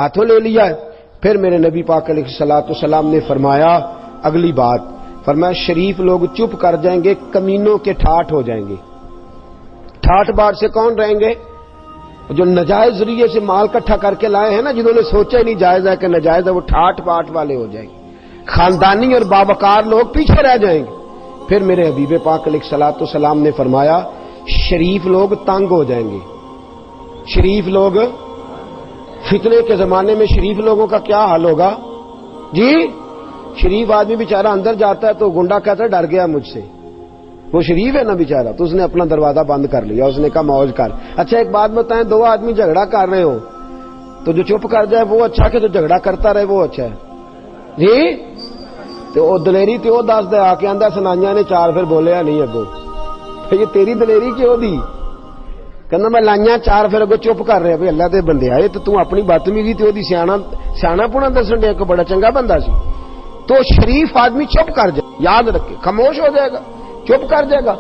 ہاتھوں لے لیا ہے۔ پھر میرے نبی پاک علیہ الصلوۃ والسلام نے فرمایا اگلی بات، فرمایا شریف لوگ چپ کر جائیں گے، کمینوں کے ٹھاٹ ہو جائیں گے۔ ٹھاٹ بار سے کون رہیں گے؟ جو نجائز ذریعے سے مال اکٹھا کر کے لائے ہیں نا، جنہوں نے سوچا ہی نہیں جائز ہے کہ نجائز ہے، وہ ٹھاٹ پاٹ والے ہو جائیں گے۔ خاندانی اور باوقار لوگ پیچھے رہ جائیں گے۔ پھر میرے حبیب پاک علیہ الصلوۃ والسلام نے فرمایا شریف لوگ تنگ ہو جائیں گے۔ شریف لوگ، فتنے کے زمانے میں شریف لوگوں کا کیا حال ہوگا جی؟ شریف آدمی بیچارہ اندر جاتا ہے تو گنڈا کہتا ہے ڈر گیا مجھ سے، وہ شریف ہے نا بیچارہ، تو اس نے اپنا دروازہ بند کر لیا، اس نے کہا موج کر۔ اچھا ایک بات بتائیں، دو آدمی جھگڑا کر رہے ہو تو جو چپ کر جائے وہ اچھا کہ جو جھگڑا کرتا رہے وہ اچھا ہے جی؟ تو وہ دلیری تو وہ دس دے آ کے آندہ سنائیاں نے چار پھر بولیا نہیں اگو، یہ تیری دلیری کیوں دی؟ کہنا میں لائیاں چار پھر اگو چپ کر رہے، بھائی اللہ دے بندے آئے تو اپنی بدتمیزی تے دی سیاح پونا دسن دے، کو بڑا چنگا بندہ سی۔ تو شریف آدمی چپ کر جائے، یاد رکھے، خاموش ہو جائے گا، چپ کر جائے گا۔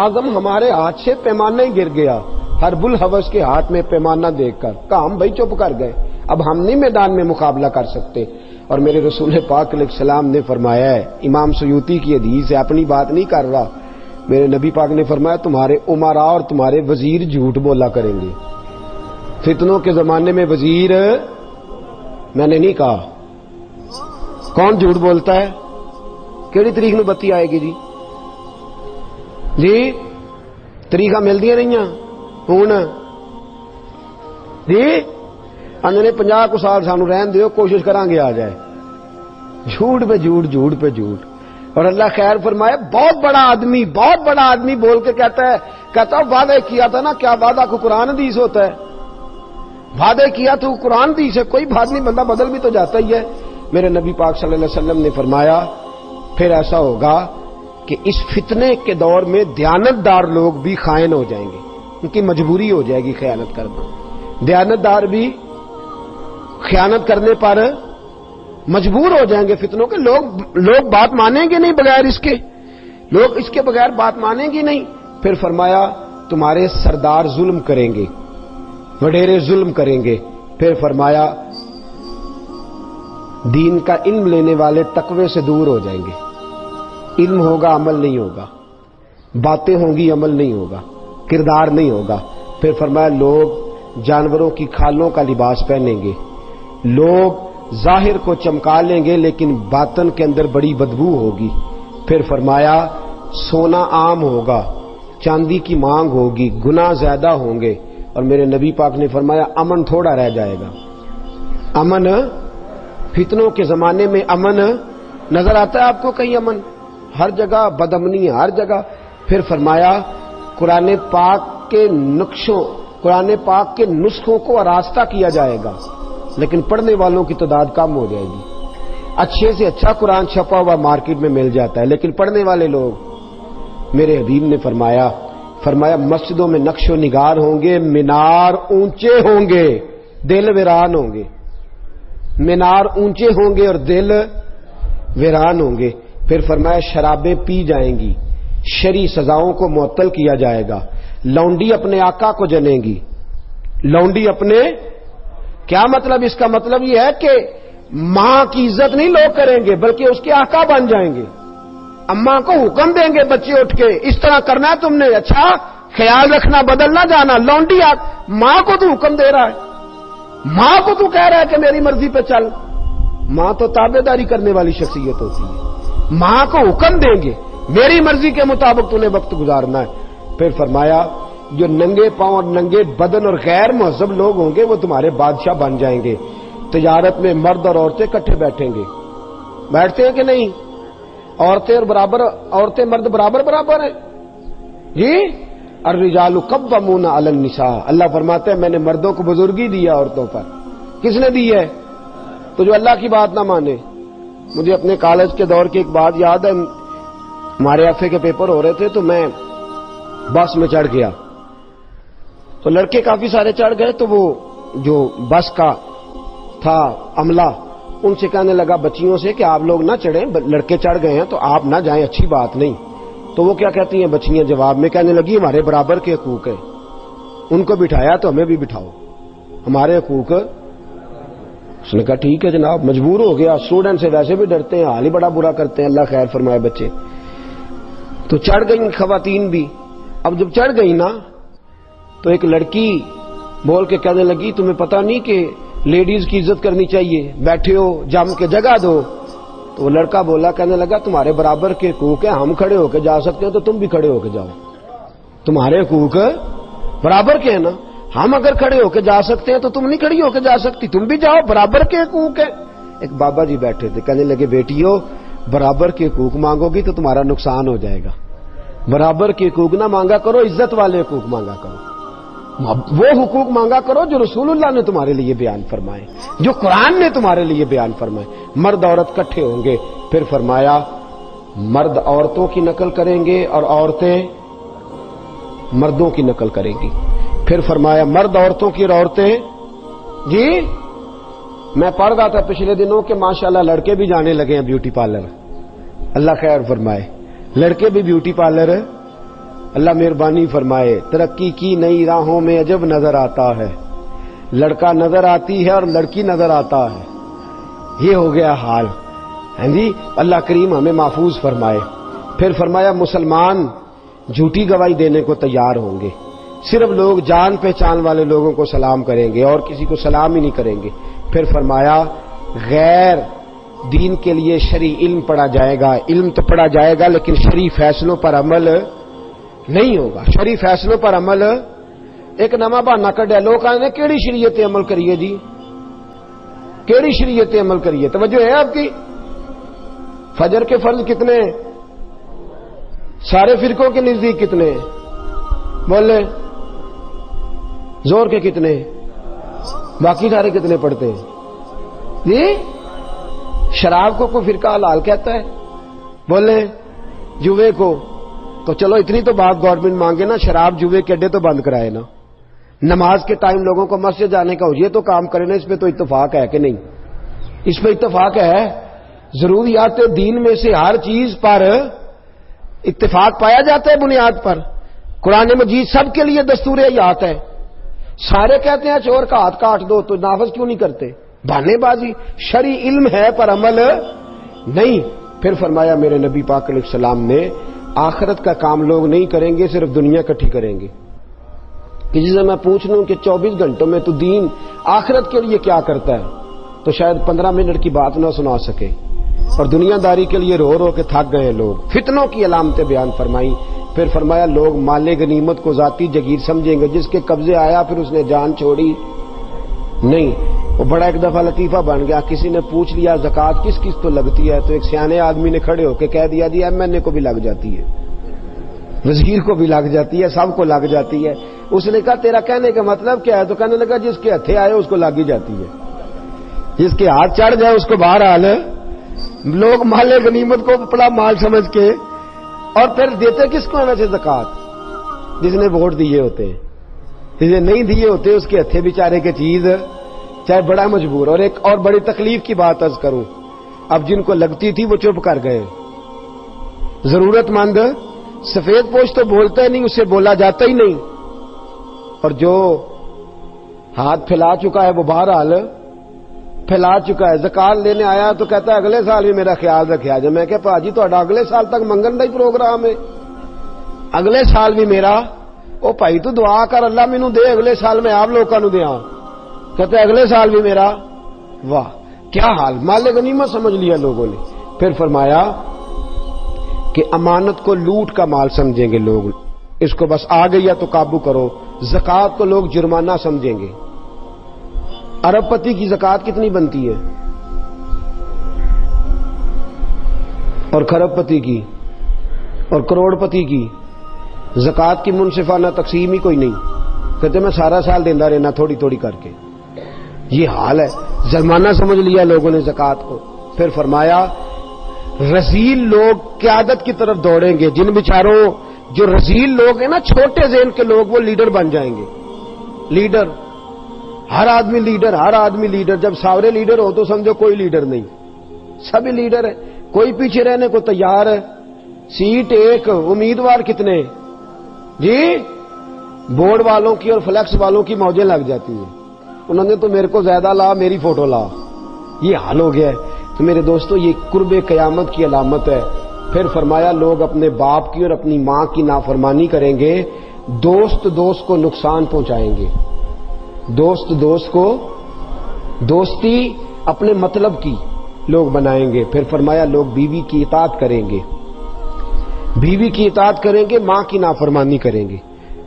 آدم ہمارے ہاتھ سے پیمانہ ہی گر گیا، حرب الحوث کے ہاتھ میں پیمانہ دیکھ کر، کہ ہم بھائی چپ کر گئے، اب ہم نہیں میدان میں مقابلہ کر سکتے۔ اور میرے رسول پاک علیہ السلام نے فرمایا ہے، امام سیوطی کی حدیث ہے، اپنی بات نہیں کر رہا، میرے نبی پاک نے فرمایا تمہارے امراء اور تمہارے وزیر جھوٹ بولا کریں گے۔ فتنوں کے زمانے میں وزیر، میں نے نہیں کہا کون جھوٹ بولتا ہے، کیڑی تاریخ میں بتی آئے گی جی؟ تاریخاں ملدیاں نہیں ہوں جی؟ انہوں 50 کو سال سانو رہن دیو، کوشش کریں گے آ جائے، جھوٹ پہ جھوٹ، جھوٹ پہ جھوٹ۔ اور اللہ خیر فرمائے، بہت بڑا آدمی بول کے کہتا ہے وعدہ کیا تھا نا، کیا وعدہ کو قرآن حدیث ہوتا ہے، وعدہ کیا تو قرآن حدیث ہے، کوئی بات نہیں، بندہ بدل بھی تو جاتا ہی ہے۔ میرے نبی پاک صلی اللہ علیہ وسلم نے فرمایا پھر ایسا ہوگا کہ اس فتنے کے دور میں دیانتدار لوگ بھی خائن ہو جائیں گے، ان کی مجبوری ہو جائے گی خیانت کرنا، دیانتدار بھی خیانت کرنے پر مجبور ہو جائیں گے۔ فتنوں کے لوگ بات مانیں گے نہیں بغیر اس کے، لوگ اس کے بغیر بات مانیں گے نہیں۔ پھر فرمایا تمہارے سردار ظلم کریں گے، وڈیرے ظلم کریں گے۔ پھر فرمایا دین کا علم لینے والے تقوی سے دور ہو جائیں گے، علم ہوگا عمل نہیں ہوگا، باتیں ہوں گی عمل نہیں ہوگا، کردار نہیں ہوگا۔ پھر فرمایا لوگ جانوروں کی کھالوں کا لباس پہنیں گے، لوگ ظاہر کو چمکا لیں گے لیکن باطن کے اندر بڑی بدبو ہوگی۔ پھر فرمایا سونا عام ہوگا، چاندی کی مانگ ہوگی، گناہ زیادہ ہوں گے۔ اور میرے نبی پاک نے فرمایا امن تھوڑا رہ جائے گا، امن، فتنوں کے زمانے میں امن نظر آتا ہے آپ کو کہیں؟ امن ہر جگہ، بدامنی ہے ہر جگہ۔ پھر فرمایا قرآن پاک کے نسخوں کو آراستہ کیا جائے گا لیکن پڑھنے والوں کی تعداد کم ہو جائے گی۔ اچھے سے اچھا قرآن چھپا ہوا مارکیٹ میں مل جاتا ہے لیکن پڑھنے والے لوگ، میرے حبیب نے فرمایا مسجدوں میں نقش و نگار ہوں گے، مینار اونچے ہوں گے، دل ویران ہوں گے، مینار اونچے ہوں گے اور دل ویران ہوں گے۔ پھر فرمایا شرابیں پی جائیں گی، شرعی سزاؤں کو معطل کیا جائے گا، لونڈی اپنے آقا کو جنے گی، لونڈی اپنے، کیا مطلب؟ اس کا مطلب یہ ہے کہ ماں کی عزت نہیں لوگ کریں گے بلکہ اس کے آقا بن جائیں گے، اماں کو حکم دیں گے بچے اٹھ کے اس طرح کرنا ہے تم نے، اچھا خیال رکھنا، بدل نہ جانا۔ لونڈی ماں کو تو حکم دے رہا ہے، ماں کو تو کہہ رہا ہے کہ میری مرضی پہ چل، ماں تو تابع داری کرنے والی شخصیت ہوتی ہے، ماں کو حکم دیں گے میری مرضی کے مطابق تو نے وقت گزارنا ہے۔ پھر فرمایا جو ننگے پاؤں اور ننگے بدن اور غیر مہذب لوگ ہوں گے وہ تمہارے بادشاہ بن جائیں گے۔ تجارت میں مرد اور عورتیں کٹھے بیٹھیں گے، بیٹھتے ہیں کہ نہیں؟ عورتیں مرد برابر ہیں جی؟ الرجال قوامون علی النساء، اللہ فرماتے ہیں میں نے مردوں کو بزرگی دی ہے عورتوں پر۔ کس نے دی ہے؟ تو جو اللہ کی بات نہ مانے۔ مجھے اپنے کالج کے دور کی ایک بات یاد ہے، ہمارے ایف اے کے پیپر ہو رہے تھے تو میں بس میں چڑھ گیا تو لڑکے کافی سارے چڑھ گئے، تو وہ جو بس کا تھا عملہ ان سے کہنے لگا بچیوں سے کہ آپ لوگ نہ چڑھیں، لڑکے چڑھ گئے ہیں تو آپ نہ جائیں، اچھی بات نہیں۔ تو وہ کیا کہتی ہیں بچیاں جواب میں کہنے لگی ہمارے برابر کے حقوق ہیں، ان کو بٹھایا تو ہمیں بھی بٹھاؤ، ہمارے حقوق اس نے کہا ٹھیک ہے جناب، مجبور ہو گیا، اسٹوڈنٹ سے ویسے بھی ڈرتے ہیں، حال ہی بڑا برا کرتے ہیں، اللہ خیر فرمائے بچے. تو چڑھ گئی خواتین بھی. اب جب چڑھ گئی نا تو ایک لڑکی بول کے کہنے لگی تمہیں پتہ نہیں کہ لیڈیز کی عزت کرنی چاہیے، بیٹھے ہو جم کے جگہ دو. تو وہ لڑکا بولا، کہنے لگا تمہارے برابر کے حقوق ہیں، ہم کھڑے ہو کے جا سکتے ہیں تو تم بھی کھڑے ہو کے جاؤ. تمہارے حقوق برابر کے ہیں نا، ہم اگر کھڑے ہو کے جا سکتے ہیں تو تم نہیں کھڑی ہو کے جا سکتی، تم بھی جاؤ، برابر کے حقوق ہیں. ایک بابا جی بیٹھے تھے، کہنے لگے بیٹیو برابر کے حقوق مانگو گی تو تمہارا نقصان ہو جائے گا. برابر کے حقوق نہ مانگا کرو، عزت والے حقوق مانگا کرو. وہ حقوق مانگا کرو جو رسول اللہ نے تمہارے لیے بیان فرمائے، جو قرآن نے تمہارے لیے بیان فرمائے. مرد عورت کٹھے ہوں گے. پھر فرمایا مرد عورتوں کی نقل کریں گے اور عورتیں مردوں کی نقل کریں گی. پھر فرمایا مرد عورتوں کی اور عورتیں. جی میں پڑھ رہا تھا پچھلے دنوں کہ ماشاءاللہ لڑکے بھی جانے لگے ہیں بیوٹی پارلر. اللہ خیر فرمائے، لڑکے بھی بیوٹی پارلر، اللہ مہربانی فرمائے. ترقی کی نئی راہوں میں عجب نظر آتا ہے، لڑکا نظر آتی ہے اور لڑکی نظر آتا ہے. یہ ہو گیا حال. ہاں جی، اللہ کریم ہمیں محفوظ فرمائے. پھر فرمایا مسلمان جھوٹی گواہی دینے کو تیار ہوں گے، صرف لوگ جان پہچان والے لوگوں کو سلام کریں گے اور کسی کو سلام ہی نہیں کریں گے. پھر فرمایا غیر دین کے لیے شرعی علم پڑھا جائے گا. علم تو پڑھا جائے گا لیکن شرعی فیصلوں پر عمل نہیں ہوگا. شرعی فیصلوں پر عمل ایک نواں بہانہ کڈیا لوگ آنے کیڑی شریعت عمل کریے جی، کیڑی شریعت عمل کریے. توجہ ہے آپ کی؟ فجر کے فرض کتنے ہیں؟ سارے فرقوں کے نزدیک کتنے ہیں؟ بولے. زور کے کتنے ہیں؟ باقی سارے کتنے پڑھتے ہیں جی؟ شراب کو کوئی فرقہ حلال کہتا ہے؟ بولے. جوے کو تو چلو اتنی تو بات گورنمنٹ مانگے نا، شراب جوے کے اڈے تو بند کرائے نا. نماز کے ٹائم لوگوں کو مسجد جانے کا ہو یہ تو کام کرے نا. اس پہ تو اتفاق ہے کہ نہیں؟ اس پہ اتفاق ہے. ضروریات دین میں سے ہر چیز پر اتفاق پایا جاتا ہے بنیاد پر. قرآن مجید سب کے لیے دستور حیات ہے. سارے کہتے ہیں چور کا ہاتھ کاٹ دو تو نافذ کیوں نہیں کرتے؟ بہانے بازی. شرعی علم ہے پر عمل نہیں. پھر فرمایا میرے نبی پاک علیہ السلام نے آخرت کا کام لوگ نہیں کریں گے، صرف دنیا اکٹھی کریں گے. کسی سے میں پوچھ لوں کہ 24 گھنٹوں میں تو دین آخرت کے لیے کیا کرتا ہے تو شاید 15 منٹ کی بات نہ سنا سکے، اور دنیا داری کے لیے رو رو کے تھک گئے لوگ. فتنوں کی علامتیں بیان فرمائی. پھر فرمایا لوگ مال غنیمت کو ذاتی جگیر سمجھیں گے، جس کے قبضے آیا پھر اس نے جان چھوڑی نہیں. وہ بڑا ایک دفعہ لطیفہ بن گیا. کسی نے پوچھ لیا زکوٰۃ کس کس تو لگتی ہے، تو ایک سیانے آدمی نے کھڑے ہو کے کہہ دیا جی ایم این اے کو بھی لگ جاتی ہے، وزیر کو بھی لگ جاتی ہے، سب کو لگ جاتی ہے. اس نے کہا تیرا کہنے کا مطلب کیا ہے؟ تو کہنے لگا جس کے ہتھے آئے اس کو لگ ہی جاتی ہے، جس کے ہاتھ چڑھ جائے اس کو بہرحال. لوگ مال غنیمت کو اپنا مال سمجھ کے اور پھر دیتے کس کو ہے ویسے زکوٰۃ؟ جس نے ووٹ دیے ہوتے ہیں. جس نے نہیں دیے ہوتے اس کے ہتھے بیچارے کے چیز چاہے بڑا مجبور. اور ایک اور بڑی تکلیف کی بات عرض کروں، اب جن کو لگتی تھی وہ چپ کر گئے. ضرورت مند سفید پوش تو بولتا ہی نہیں، اسے بولا جاتا ہی نہیں، اور جو ہاتھ پھیلا چکا ہے وہ بہرحال پھیلا چکا ہے. زکات لینے آیا تو کہتا ہے اگلے سال بھی میرا خیال رکھا جائے. میں کہ پاجی تو اگلے سال تک منگن کا ہی پروگرام ہے، اگلے سال بھی میرا. او بھائی تو دعا کر اللہ مینوں دے اگلے سال میں آپ لوگوں نوں دیاں. کہتے اگلے سال بھی میرا. واہ کیا حال، مال غنیمت سمجھ لیا لوگوں نے. پھر فرمایا کہ امانت کو لوٹ کا مال سمجھیں گے لوگ، اس کو بس آ گئی تو قابو کرو. زکات کو لوگ جرمانہ سمجھیں گے. ارب پتی کی زکات کتنی بنتی ہے اور کھرب پتی کی اور کروڑ پتی کی؟ زکات کی منصفانہ تقسیم ہی کوئی نہیں. کہتے میں سارا سال دینا رہنا تھوڑی تھوڑی کر کے. یہ حال ہے، جرمانہ سمجھ لیا لوگوں نے زکات کو. پھر فرمایا رذیل لوگ قیادت کی طرف دوڑیں گے. جن بیچاروں جو رذیل لوگ ہیں نا، چھوٹے ذہن کے لوگ، وہ لیڈر بن جائیں گے. لیڈر، ہر آدمی لیڈر، ہر آدمی لیڈر. جب سارے لیڈر ہو تو سمجھو کوئی لیڈر نہیں، سبھی لیڈر ہے. کوئی پیچھے رہنے کو تیار ہے. سیٹ ایک، امیدوار کتنے جی؟ بورڈ والوں کی اور فلیکس والوں کی موجیں لگ جاتی ہیں. انہوں نے تو میرے کو زیادہ لا، میری فوٹو لا. یہ حال ہو گیا ہے. تو میرے دوستو یہ قرب قیامت کی علامت ہے. پھر فرمایا لوگ اپنے باپ کی اور اپنی ماں کی نافرمانی کریں گے, دوست دوست کو نقصان پہنچائیں گے, دوست دوست کو دوستی اپنے مطلب کی لوگ بنائیں گے. پھر فرمایا لوگ بیوی کی اطاعت کریں گے, بیوی کی اطاعت کریں گے, ماں کی نافرمانی کریں گے.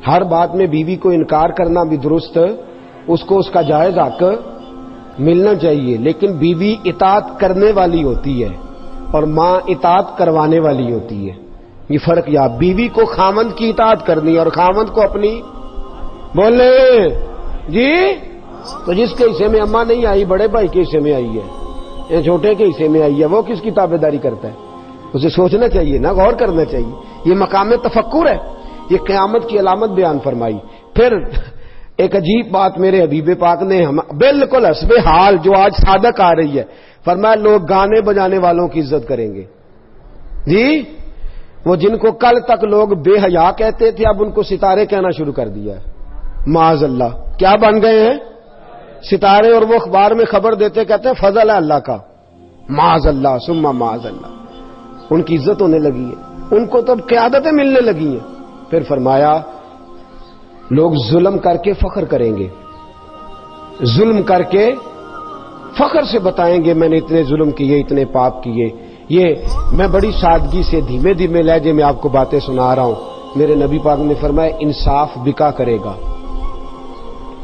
ہر بات میں بیوی کو انکار کرنا بھی درست, اس کو اس کا جائز حق ملنا چاہیے, لیکن بیوی اطاعت کرنے والی ہوتی ہے اور ماں اطاعت کروانے والی ہوتی ہے. یہ فرق یا بیوی کو خامند کی اطاعت کرنی اور خامند کو اپنی بولے جی. تو جس کے حصے میں اماں نہیں آئی بڑے بھائی کے حصے میں آئی ہے, یا چھوٹے کے حصے میں آئی ہے, وہ کس کی تابعداری کرتا ہے؟ اسے سوچنا چاہیے نا, غور کرنا چاہیے. یہ مقام تفکر ہے. یہ قیامت کی علامت بیان فرمائی. پھر ایک عجیب بات میرے حبیب پاک نے بالکل حسب حال جو آج صادق آ رہی ہے, فرمایا لوگ گانے بجانے والوں کی عزت کریں گے. جی وہ جن کو کل تک لوگ بے حیا کہتے تھے اب ان کو ستارے کہنا شروع کر دیا ہے. معاذ اللہ, کیا بن گئے ہیں؟ ستارے. اور وہ اخبار میں خبر دیتے کہتے ہیں فضل ہے اللہ کا. معاذ اللہ ثم معاذ اللہ. ان کی عزت ہونے لگی ہے, ان کو تو قیادتیں ملنے لگی ہیں. پھر فرمایا لوگ ظلم کر کے فخر کریں گے, ظلم کر کے فخر سے بتائیں گے میں نے اتنے ظلم کیے, اتنے پاپ کیے. یہ میں بڑی سادگی سے دھیمے دھیمے لہجے میں آپ کو باتیں سنا رہا ہوں. میرے نبی پاک نے فرمایا انصاف بکا کرے گا.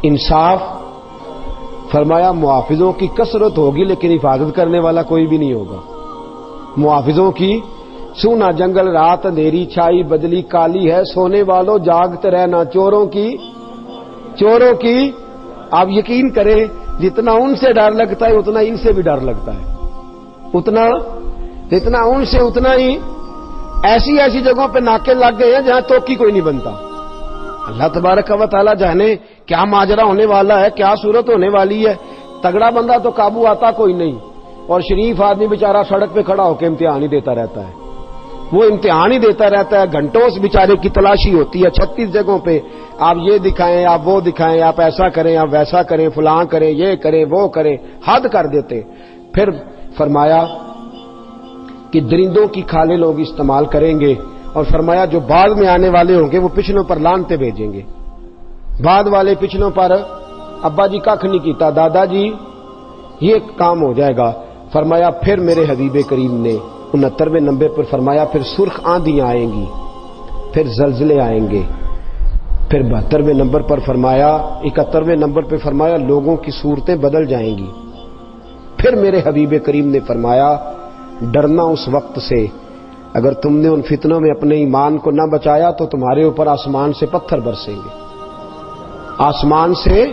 انصاف فرمایا محافظوں کی کثرت ہوگی لیکن حفاظت کرنے والا کوئی بھی نہیں ہوگا. محافظوں کی سونا جنگل رات اندھیری چھائی بدلی کالی ہے, سونے والوں جاگتے رہنا, چوروں کی آپ یقین کریں جتنا ان سے ڈر لگتا ہے اتنا ان سے بھی ڈر لگتا ہے, جتنا ان سے اتنا ہی ایسی ایسی جگہوں پہ ناکے لگ گئے ہیں جہاں توکی کوئی نہیں بنتا. اللہ تبارک و تعالی جانے کیا ماجرا ہونے والا ہے, کیا صورت ہونے والی ہے. تگڑا بندہ تو قابو آتا کوئی نہیں, اور شریف آدمی بیچارہ سڑک پہ کھڑا ہو کے امتحان ہی دیتا رہتا ہے. وہ امتحان ہی دیتا رہتا ہے, گھنٹوں اس بیچارے کی تلاشی ہوتی ہے 36 جگہوں پہ. آپ یہ دکھائیں, آپ وہ دکھائیں, آپ ایسا کریں, آپ ویسا کریں, فلاں کریں, یہ کریں, وہ کریں, حد کر دیتے. پھر فرمایا کہ درندوں کی کھالیں لوگ استعمال کریں گے, اور فرمایا جو بعد میں آنے والے ہوں گے وہ پچھلوں پر لانتے بھیجیں گے. بعد والے پچھلوں پر ابا جی کھ نہیں کیتا, دادا جی یہ کام ہو جائے گا. فرمایا پھر میرے حبیب کریم نے 69ویں نمبر پر فرمایا پھر سرخ آندھیاں آئیں گی, پھر زلزلے آئیں گے. پھر 72ویں نمبر پر فرمایا 71ویں نمبر پہ فرمایا لوگوں کی صورتیں بدل جائیں گی. پھر میرے حبیب کریم نے فرمایا ڈرنا اس وقت سے اگر تم نے ان فتنوں میں اپنے ایمان کو نہ بچایا تو تمہارے اوپر آسمان سے پتھر برسیں گے, آسمان سے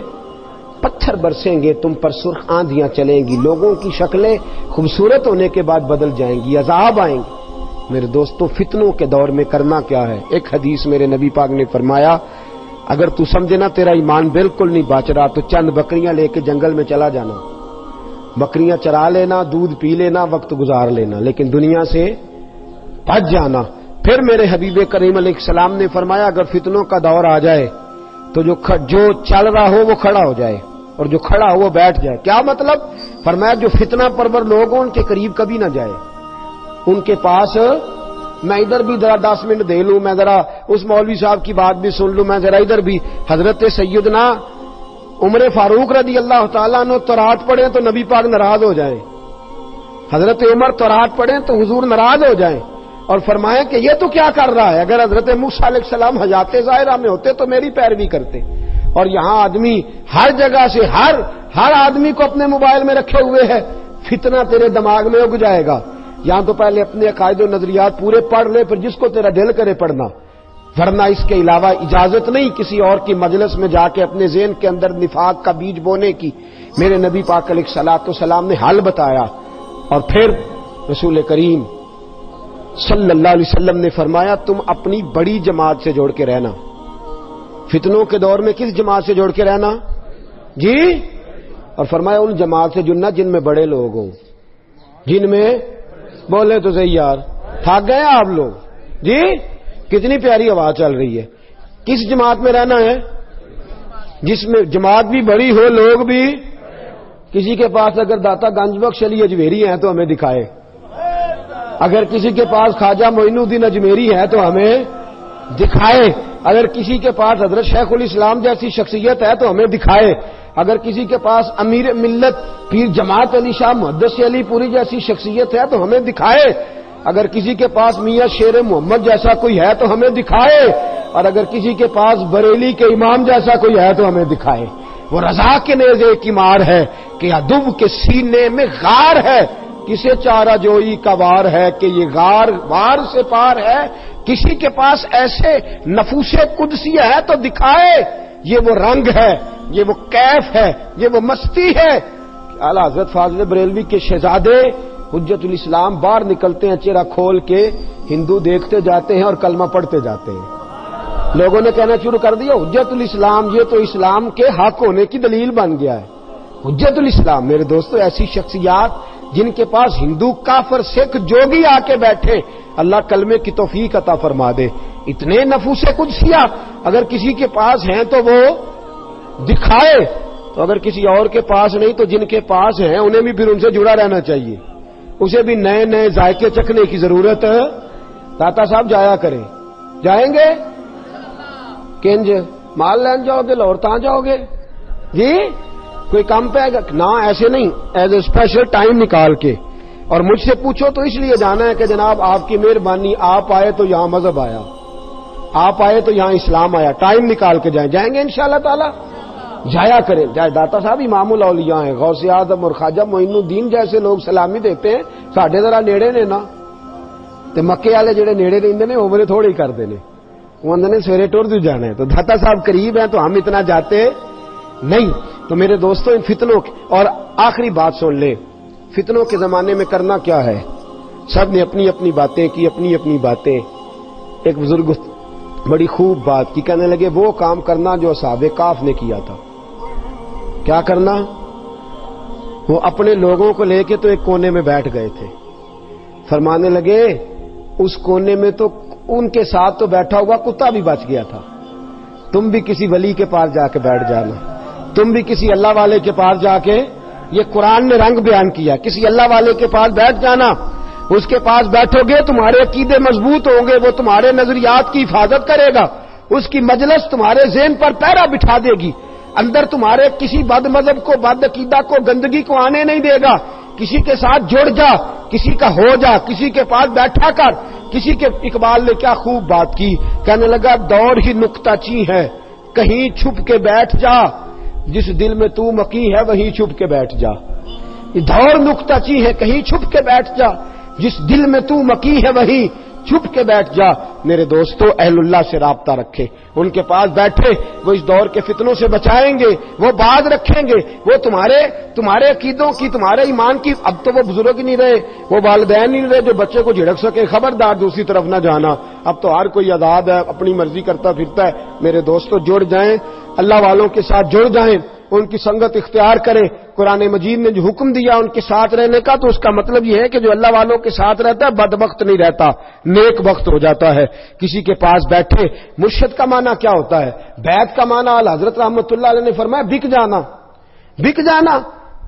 پتھر برسیں گے, تم پر سرخ آندھیاں چلیں گی, لوگوں کی شکلیں خوبصورت ہونے کے بعد بدل جائیں گی, عذاب آئیں گے. میرے دوستو فتنوں کے دور میں کرنا کیا ہے؟ ایک حدیث میرے نبی پاک نے فرمایا اگر تو سمجھے نا تیرا ایمان بالکل نہیں بچ رہا تو چند بکریاں لے کے جنگل میں چلا جانا, بکریاں چرا لینا, دودھ پی لینا, وقت گزار لینا, لیکن دنیا سے بچ جانا. پھر میرے حبیب کریم علیہ السلام نے فرمایا اگر فتنوں کا دور آ جائے تو جو چل رہا ہو وہ کھڑا ہو جائے اور جو کھڑا ہو وہ بیٹھ جائے. کیا مطلب؟ فرمایا جو فتنہ پرور لوگ ہوں ان کے قریب کبھی نہ جائے, ان کے پاس میں ادھر بھی ذرا 10 منٹ دے لوں, میں ذرا اس مولوی صاحب کی بات بھی سن لوں, میں ذرا ادھر بھی. حضرت سیدنا عمر فاروق رضی اللہ تعالیٰ عنہ تورات پڑھیں تو نبی پاک ناراض ہو جائیں, حضرت عمر تورات پڑھیں تو حضور ناراض ہو جائیں اور فرمائیں کہ یہ تو کیا کر رہا ہے, اگر حضرت موسیٰ علیہ السلام حیات ظاہرہ میں ہوتے تو میری پیروی کرتے. اور یہاں آدمی ہر جگہ سے ہر آدمی کو اپنے موبائل میں رکھے ہوئے ہے, فتنہ تیرے دماغ میں اگ جائے گا. یہاں تو پہلے اپنے عقائد و نظریات پورے پڑھ لے, پھر جس کو تیرا دل کرے پڑھنا, ورنہ اس کے علاوہ اجازت نہیں کسی اور کی مجلس میں جا کے اپنے ذہن کے اندر نفاق کا بیج بونے کی. میرے نبی پاک علیہ الصلوۃ والسلام نے حل بتایا, اور پھر رسول کریم صلی اللہ علیہ وسلم نے فرمایا تم اپنی بڑی جماعت سے جوڑ کے رہنا. فتنوں کے دور میں کس جماعت سے جوڑ کے رہنا جی؟ اور فرمایا ان جماعت سے جننا جن میں بڑے لوگ ہوں, جن میں بولے تو صحیح یار, تھک گئے آپ لوگ جی؟ کتنی پیاری آواز چل رہی ہے. کس جماعت میں رہنا ہے؟ جس میں جماعت بھی بڑی ہو, لوگ بھی. کسی کے پاس اگر داتا گنج بخش علی اجمیری ہیں تو ہمیں دکھائے، اگر کسی کے پاس خواجہ معین الدین اجمیری ہے تو ہمیں دکھائے، اگر کسی کے پاس حضرت شیخ الاسلام جیسی شخصیت ہے تو ہمیں دکھائے، اگر کسی کے پاس امیر ملت پیر جماعت علی شاہ محدث علی پوری جیسی شخصیت ہے تو ہمیں دکھائے، اگر کسی کے پاس میاں شیر محمد جیسا کوئی ہے تو ہمیں دکھائے، اور اگر کسی کے پاس بریلی کے امام جیسا کوئی ہے تو ہمیں دکھائے۔ وہ رضا کے نیزے کی مار ہے کہ عدو کے سینے میں غار ہے، کسے چارہ جوئی کا وار ہے کہ یہ غار وار سے پار ہے، کسی کے پاس ایسے نفوس قدسی ہے تو دکھائے، یہ وہ رنگ ہے، یہ وہ کیف ہے، یہ وہ مستی ہے۔ اعلیٰ حضرت فاضل بریلوی کے شہزادے حجت الاسلام باہر نکلتے ہیں چہرہ کھول کے، ہندو دیکھتے جاتے ہیں اور کلمہ پڑھتے جاتے ہیں۔ لوگوں نے کہنا شروع کر دیا حجت الاسلام یہ تو اسلام کے حق ہونے کی دلیل بن گیا ہے۔ حجت الاسلام میرے دوستو ایسی شخصیات جن کے پاس ہندو کافر سکھ جوگی آ کے بیٹھے، اللہ کلمے کی توفیق عطا فرما دے۔ اتنے نفوس قدسیہ اگر کسی کے پاس ہیں تو وہ دکھائے، تو اگر کسی اور کے پاس نہیں تو جن کے پاس ہیں انہیں بھی پھر ان سے جڑا رہنا چاہیے، اسے بھی نئے نئے ذائقے چکھنے کی ضرورت ہے۔ داتا صاحب جایا کریں، جائیں گے کنج مال لین جاؤ گے لاہور تاں جاؤ گے جی کوئی کام پہ آئے گا نہ، ایسے نہیں، ایز اے اسپیشل ٹائم نکال کے، اور مجھ سے پوچھو تو اس لیے جانا ہے کہ جناب آپ کی مہربانی، آپ آئے تو یہاں مذہب آیا، آپ آئے تو یہاں اسلام آیا، ٹائم نکال کے جائیں گے انشاءاللہ تعالی، جایا کریں۔ جائے داتا صاحب امام الاولیاء ہیں، غوث اعظم اور خواجہ معین الدین جیسے لوگ سلامی دیتے ہیں، ساڈے ذرا نیڑے نے نا، تے مکے والے جڑے نیڑے رہندے نے وہ میرے تھوڑے ہی کردے نے، وہ نے سویرے ٹور جو جانا ہے، تو داتا صاحب قریب ہیں تو ہم اتنا جاتے نہیں۔ تو میرے دوستوں ان فتنوں اور آخری بات سن لیں، فتنوں کے زمانے میں کرنا کیا ہے؟ سب نے اپنی اپنی باتیں کی، اپنی اپنی باتیں۔ ایک بزرگ بڑی خوب بات کی، کہنے لگے وہ کام کرنا جو اصحاب کہف نے کیا تھا۔ کیا کرنا؟ وہ اپنے لوگوں کو لے کے تو ایک کونے میں بیٹھ گئے تھے، فرمانے لگے اس کونے میں تو ان کے ساتھ تو بیٹھا ہوا کتا بھی بچ گیا تھا، تم بھی کسی ولی کے پاس جا کے بیٹھ جانا، تم بھی کسی اللہ والے کے پاس جا کے، یہ قرآن نے رنگ بیان کیا، کسی اللہ والے کے پاس بیٹھ جانا، اس کے پاس بیٹھو گے تمہارے عقیدے مضبوط ہوں گے، وہ تمہارے نظریات کی حفاظت کرے گا، اس کی مجلس تمہارے ذہن پر پہرا بٹھا دے گی، اندر تمہارے کسی بد مذہب کو، بد عقیدہ کو، گندگی کو آنے نہیں دے گا۔ کسی کے ساتھ جڑ جا، کسی کا ہو جا، کسی کے پاس بیٹھا کر، کسی کے۔ اقبال نے کیا خوب بات کی، کہنے لگا دور ہی نکتہ چی ہے، کہیں چھپ کے بیٹھ جا، جس دل میں تو مکی ہے وہیں چھپ کے بیٹھ جا۔ یہ دور نکتہ چی ہے، کہیں چھپ کے بیٹھ جا، جس دل میں تو مکی ہے وہیں چھپ کے بیٹھ جا۔ میرے دوستو اہل اللہ سے رابطہ رکھے، ان کے پاس بیٹھے، وہ اس دور کے فتنوں سے بچائیں گے، وہ باز رکھیں گے، وہ تمہارے عقیدوں کی، تمہارے ایمان کی۔ اب تو وہ بزرگ نہیں رہے، وہ والدین نہیں رہے جو بچے کو جھڑک سکے، خبردار دوسری طرف نہ جانا، اب تو ہر کوئی آزاد ہے، اپنی مرضی کرتا پھرتا ہے۔ میرے دوستو جڑ جائیں، اللہ والوں کے ساتھ جڑ جائیں، ان کی سنگت اختیار کریں۔ قرآن مجید نے جو حکم دیا ان کے ساتھ رہنے کا، تو اس کا مطلب یہ ہے کہ جو اللہ والوں کے ساتھ رہتا ہے بدبخت نہیں رہتا، نیک بخت ہو جاتا ہے۔ کسی کے پاس بیٹھے، مرشد کا معنی کیا ہوتا ہے؟ بیعت کا معنی حضرت رحمت اللہ علیہ نے فرمایا بک جانا، بک جانا۔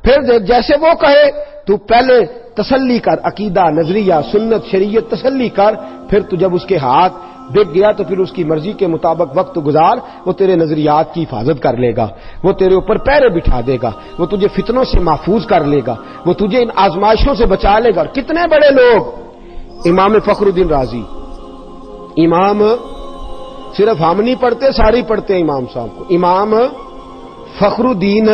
پھر جیسے وہ کہے تو پہلے تسلی کر، عقیدہ، نظریہ، سنت، شریعت تسلی کر، پھر تو جب اس کے ہاتھ بک گیا تو پھر اس کی مرضی کے مطابق وقت گزار، وہ تیرے نظریات کی حفاظت کر لے گا، وہ تیرے اوپر پیرے بٹھا دے گا، وہ تجھے فتنوں سے محفوظ کر لے گا، وہ تجھے ان آزمائشوں سے بچا لے گا۔ اور کتنے بڑے لوگ، امام فخر الدین رازی، امام صرف ہم نہیں پڑھتے، ساری پڑھتے ہیں امام صاحب کو، امام فخر الدین،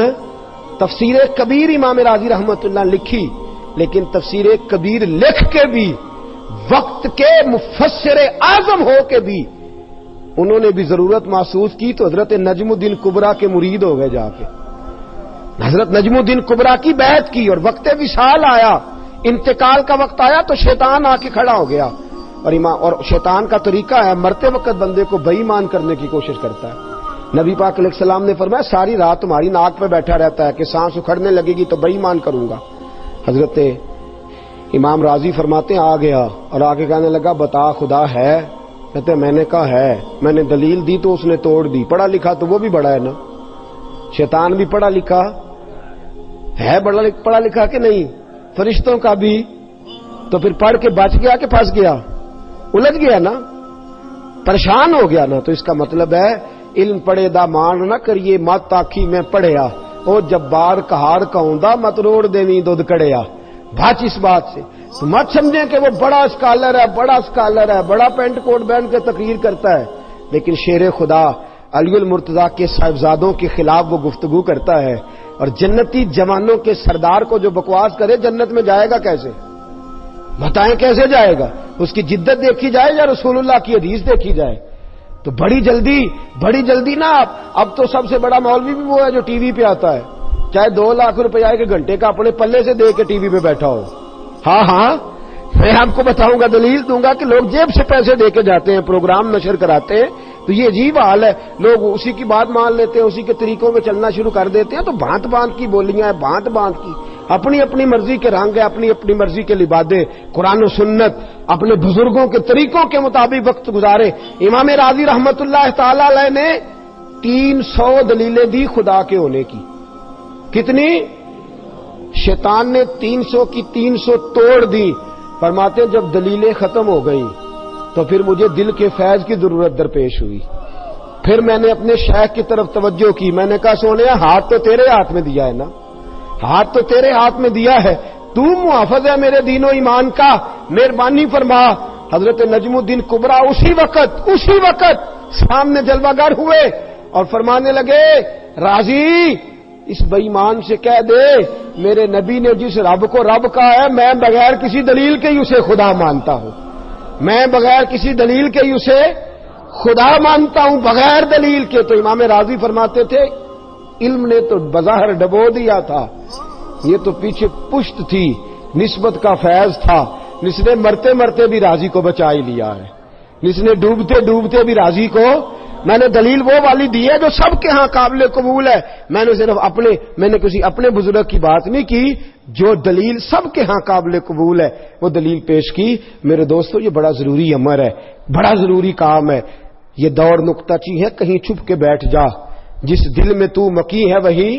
تفسیر کبیر امام رازی رحمت اللہ لکھی، لیکن تفسیر کبیر لکھ کے بھی، وقت کے مفسر اعظم ہو کے بھی، انہوں نے بھی ضرورت محسوس کی تو حضرت نجم الدین کبریٰ کے مرید ہو گئے، جا کے حضرت نجم الدین کبریٰ کی بیعت کی، اور وقت وصال آیا، انتقال کا وقت آیا تو شیطان آ کے کھڑا ہو گیا، اور شیطان کا طریقہ ہے مرتے وقت بندے کو بے ایمان کرنے کی کوشش کرتا ہے۔ نبی پاک علیہ السلام نے فرمایا ساری رات تمہاری ناک پہ بیٹھا رہتا ہے کہ سانس اکھڑنے لگے گی تو بے ایمان کروں گا۔ حضرت امام راضی فرماتے ہیں آ گیا اور آ کے کہنے لگا بتا خدا ہے؟ کہتے میں نے کہا ہے، میں نے دلیل دی تو اس نے توڑ دی، پڑھا لکھا تو وہ بھی بڑا ہے نا، شیطان بھی پڑھا لکھا ہے پڑھا لکھا کہ نہیں؟ فرشتوں کا بھی. تو پھر پڑھ کے بچ گیا کہ پھنس گیا؟ الجھ گیا نا، پریشان ہو گیا نا. تو اس کا مطلب ہے علم پڑھے دا مان نہ کریے مت آکھی میں پڑھیا، او جبار کہار کہوندا مت روڑ دینی دودھ کڑیا. بچ اس بات سے. تو مت سمجھیں کہ وہ بڑا اسکالر ہے، بڑا پینٹ کوٹ پہن کے تقریر کرتا ہے، لیکن شیر خدا علی المرتضیٰ کے صاحبزادوں کے خلاف وہ گفتگو کرتا ہے. اور جنتی جوانوں کے سردار کو جو بکواس کرے جنت میں جائے گا کیسے؟ بتائیں کیسے جائے گا؟ اس کی جدت دیکھی جائے یا رسول اللہ کی حدیث دیکھی جائے؟ تو بڑی جلدی نا. اب تو سب سے بڑا مولوی بھی وہ ہے جو ٹی وی پہ آتا ہے، چاہے 2 لاکھ روپیہ کے گھنٹے کا اپنے پلے سے دے کے ٹی وی پہ بیٹھا ہو. ہاں میں آپ کو بتاؤں گا، دلیل دوں گا کہ لوگ جیب سے پیسے دے کے جاتے ہیں، پروگرام نشر کراتے ہیں. تو یہ عجیب حال ہے، لوگ اسی کی بات مان لیتے ہیں، اسی کے طریقوں میں چلنا شروع کر دیتے ہیں. تو بھانت کی بولیاں ہیں، بھانت کی اپنی مرضی کے رنگ ہے، اپنی مرضی کے لبادے. قرآن و سنت اپنے بزرگوں کے طریقوں کے مطابق وقت گزارے. امام راضی رحمت اللہ تعالی علیہ نے 300 دلیلیں دی خدا کے ہونے کی. کتنی؟ شیطان نے 300 کی 300 توڑ دی. فرماتے جب دلیلیں ختم ہو گئیں تو پھر مجھے دل کے فیض کی ضرورت درپیش ہوئی. پھر میں نے اپنے شیخ کی طرف توجہ کی. میں نے کہا سونے ہاتھ تو تیرے ہاتھ میں دیا ہے نا، ہاتھ تو تیرے ہاتھ میں دیا ہے، تو محافظ ہے میرے دین و ایمان کا، مہربانی فرما. حضرت نجم الدین کبریٰ اسی وقت سامنے جلوہ گر ہوئے اور فرمانے لگے راضی اس بے ایمان سے کہہ دے میرے نبی نے جس رب کو رب کہا ہے میں بغیر کسی دلیل کے ہی اسے خدا مانتا ہوں، میں بغیر کسی دلیل کے ہی اسے خدا مانتا ہوں، بغیر دلیل کے. تو امام راضی فرماتے تھے علم نے تو بظاہر ڈبو دیا تھا، یہ تو پیچھے پشت تھی، نسبت کا فیض تھا. جس نے مرتے بھی راضی کو بچا ہی لیا ہے، جس نے ڈوبتے بھی راضی کو. میں نے دلیل وہ والی دی ہے جو سب کے ہاں قابل قبول ہے. میں نے صرف کسی اپنے بزرگ کی بات نہیں کی، جو دلیل سب کے ہاں قابل قبول ہے وہ دلیل پیش کی. میرے دوستو یہ بڑا ضروری امر ہے، بڑا ضروری کام ہے. یہ دور نکتہ چی ہے، کہیں چھپ کے بیٹھ جا، جس دل میں تو مکی ہے وہی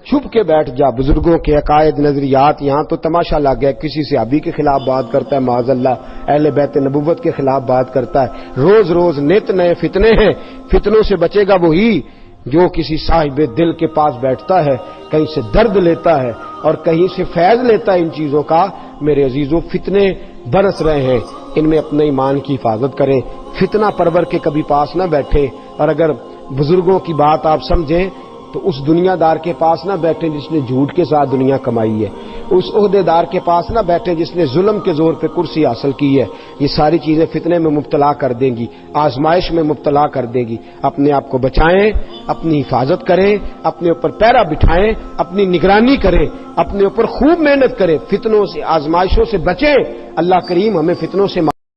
چھپ کے بیٹھ جا. بزرگوں کے عقائد نظریات، یہاں تو تماشا لگ گیا، کسی صحابی کے خلاف بات کرتا ہے معاذ اللہ، اہل بیت نبوت کے خلاف بات کرتا ہے. روز نت نئے فتنے ہیں. فتنوں سے بچے گا وہی جو کسی صاحب دل کے پاس بیٹھتا ہے، کہیں سے درد لیتا ہے اور کہیں سے فیض لیتا ہے ان چیزوں کا. میرے عزیزوں فتنے برس رہے ہیں، ان میں اپنے ایمان کی حفاظت کریں، فتنہ پرور کے کبھی پاس نہ بیٹھے. اور اگر بزرگوں کی بات آپ سمجھیں تو اس دنیا دار کے پاس نہ بیٹھیں جس نے جھوٹ کے ساتھ دنیا کمائی ہے، اس عہدے دار کے پاس نہ بیٹھیں جس نے ظلم کے زور پہ کرسی حاصل کی ہے. یہ ساری چیزیں فتنے میں مبتلا کر دیں گی، آزمائش میں مبتلا کر دیں گی. اپنے آپ کو بچائیں، اپنی حفاظت کریں، اپنے اوپر پیرا بٹھائیں، اپنی نگرانی کریں، اپنے اوپر خوب محنت کریں، فتنوں سے آزمائشوں سے بچیں. اللہ کریم ہمیں فتنوں سے